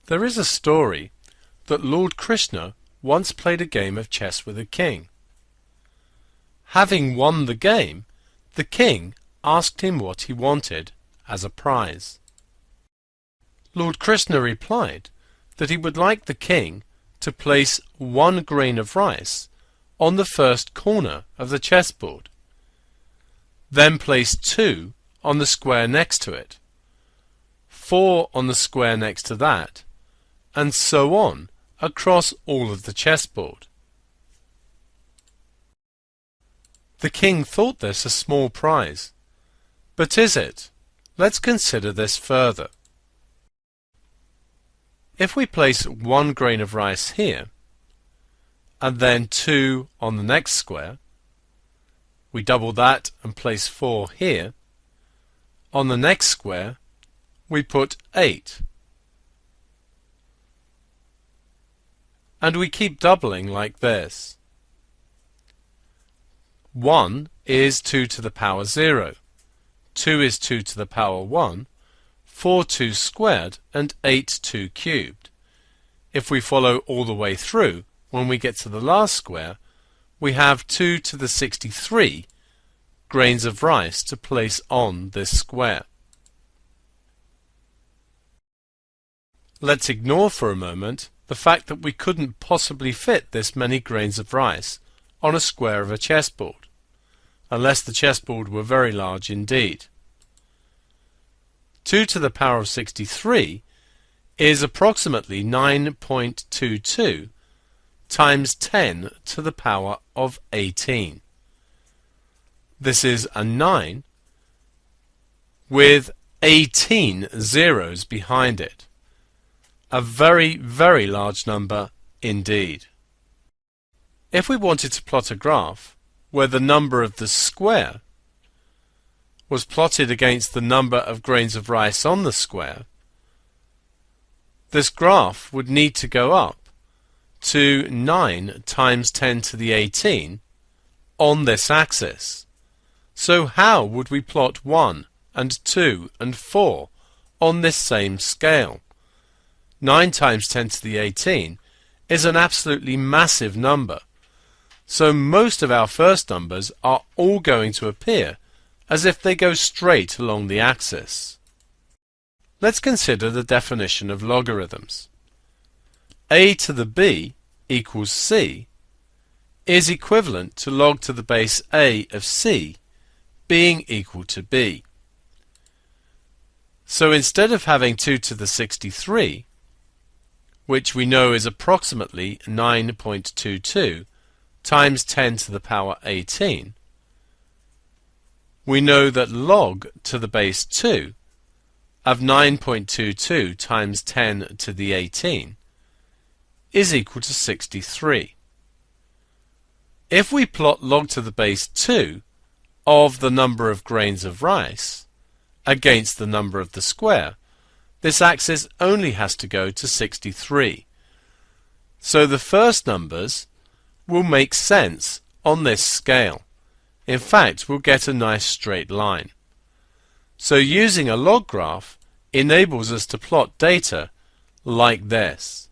There is a story that Lord Krishna once played a game of chess with a king. Having won the game, the king asked him what he wanted as a prize. Lord Krishna replied that he would like the king to place 1 grain of rice on the first corner of the chessboard, then place 2 on the square next to it, 4 on the square next to that, and so on across all of the chessboard. The king thought this a small prize. But is it? Let's consider this further. If we place 1 grain of rice here, and then 2 on the next square, we double that and place 4 here. On the next square, we put 8. And we keep doubling like this. 1 is 2 to the power 0. 2 is 2 to the power 1. 4 2 squared and 8 2 cubed. If we follow all the way through, when we get to the last square, we have 2 to the 63 grains of rice to place on this square. Let's ignore for a moment the fact that we couldn't possibly fit this many grains of rice on a square of a chessboard, unless the chessboard were very large indeed. 2 to the power of 63 is approximately 9.22 times 10 to the power of 18. This is a 9 with 18 zeros behind it. A very, very large number indeed. If we wanted to plot a graph where the number of the square was plotted against the number of grains of rice on the square, this graph would need to go up to 9 times 10 to the 18 on this axis. So how would we plot 1 and 2 and 4 on this same scale? 9 times 10 to the 18 is an absolutely massive number. So most of our first numbers are all going to appear as if they go straight along the axis. Let's consider the definition of logarithms. A to the b equals c is equivalent to log to the base a of c being equal to b. So instead of having 2 to the 63, which we know is approximately 9.22 times 10 to the power 18, we know that log to the base 2 of 9.22 times 10 to the 18 is equal to 63. If we plot log to the base 2 of the number of grains of rice against the number of the square, this axis only has to go to 63. So the first numbers will make sense on this scale. In fact, we'll get a nice straight line. So using a log graph enables us to plot data like this.